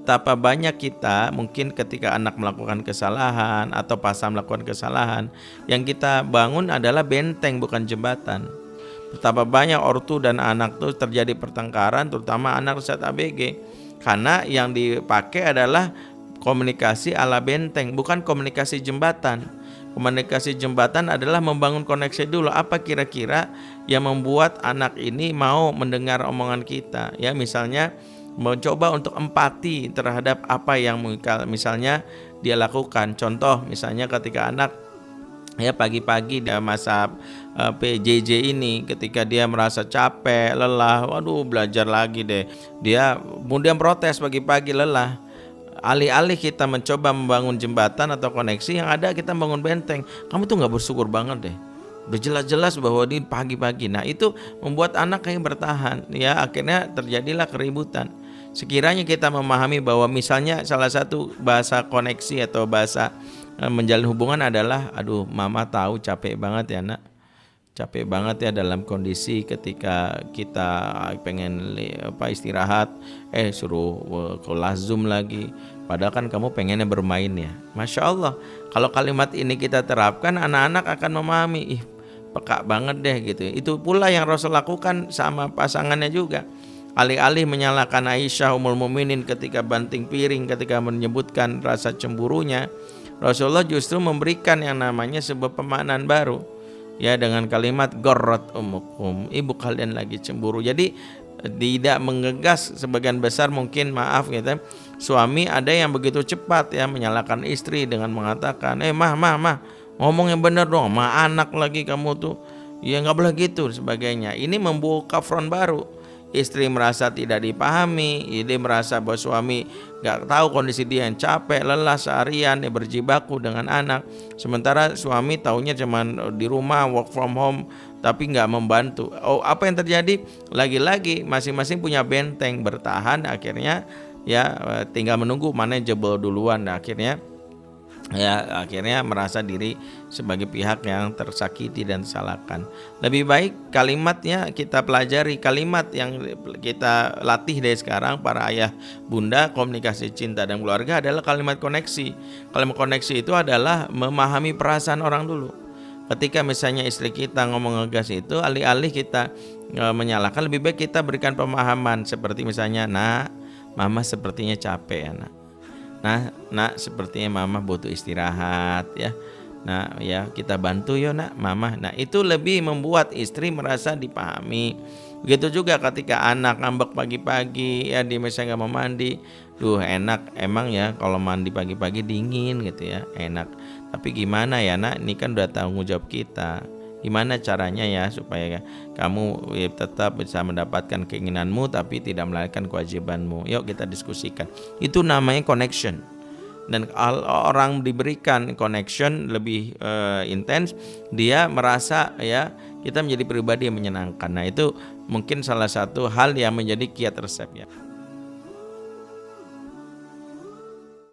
betapa banyak kita mungkin ketika anak melakukan kesalahan atau pasang melakukan kesalahan, yang kita bangun adalah benteng bukan jembatan. Betapa banyak ortu dan anak tuh terjadi pertengkaran, terutama anak saat ABG, karena yang dipakai adalah komunikasi ala benteng, bukan komunikasi jembatan. Komunikasi jembatan adalah membangun koneksi dulu. Apa kira-kira yang membuat anak ini mau mendengar omongan kita? Ya, misalnya mencoba untuk empati terhadap apa yang misalnya dia lakukan. Contoh, misalnya ketika anak ya pagi-pagi di masa PJJ ini, ketika dia merasa capek, lelah, waduh belajar lagi deh, dia kemudian protes pagi-pagi lelah. Alih-alih kita mencoba membangun jembatan atau koneksi, yang ada kita bangun benteng. Kamu tuh gak bersyukur banget deh, udah jelas-jelas bahwa ini pagi-pagi. Nah itu membuat anak kayak bertahan, ya akhirnya terjadilah keributan. Sekiranya kita memahami bahwa misalnya salah satu bahasa koneksi atau bahasa menjalin hubungan adalah, aduh mama tahu capek banget ya nak, capek banget ya dalam kondisi ketika kita pengen istirahat, suruh kelas Zoom lagi, padahal kan kamu pengennya bermain ya. Masya Allah, kalau kalimat ini kita terapkan, anak-anak akan memahami, peka banget deh gitu. Itu pula yang Rasul lakukan sama pasangannya juga. Alih-alih menyalahkan Aisyah Ummul Mukminin ketika banting piring, ketika menyebutkan rasa cemburunya, Rasulullah justru memberikan yang namanya sebuah pemaknaan baru, ya, dengan kalimat gorrot umukum, ibu kalian lagi cemburu. Jadi tidak menggegas sebagian besar mungkin, maaf gitu, suami ada yang begitu cepat ya menyalahkan istri dengan mengatakan, mah ngomong yang benar dong, sama anak lagi kamu tuh, ya nggak boleh gitu sebagainya. Ini membuka front baru. Istri merasa tidak dipahami, dia merasa bahwa suami gak tahu kondisi dia yang capek, lelah seharian, dia berjibaku dengan anak. Sementara suami taunya cuman di rumah work from home, tapi gak membantu. Apa yang terjadi? Lagi-lagi masing-masing punya benteng bertahan, akhirnya ya tinggal menunggu mana yang jebol duluan. Nah, akhirnya merasa diri sebagai pihak yang tersakiti dan disalahkan. Lebih baik kalimatnya kita pelajari, kalimat yang kita latih dari sekarang para ayah bunda komunikasi cinta dan keluarga adalah kalimat koneksi. Kalimat koneksi itu adalah memahami perasaan orang dulu. Ketika misalnya istri kita ngomong ngegas itu, alih-alih kita menyalahkan, lebih baik kita berikan pemahaman seperti misalnya, nak, mama sepertinya capek ya nak. Nah, sepertinya mama butuh istirahat ya. Nah, ya kita bantu yo nak, mama. Nah, itu lebih membuat istri merasa dipahami. Begitu juga ketika anak ngambek pagi-pagi, ya dia misalnya nggak mau mandi. Duh enak emang ya kalau mandi pagi-pagi dingin gitu ya, enak. Tapi gimana ya nak, ini kan udah tanggung jawab kita. Gimana caranya ya supaya kamu tetap bisa mendapatkan keinginanmu tapi tidak melalaikan kewajibanmu. Yuk kita diskusikan. Itu namanya connection. Dan orang diberikan connection lebih intens, dia merasa ya kita menjadi pribadi yang menyenangkan. Nah itu mungkin salah satu hal yang menjadi kiat resep ya.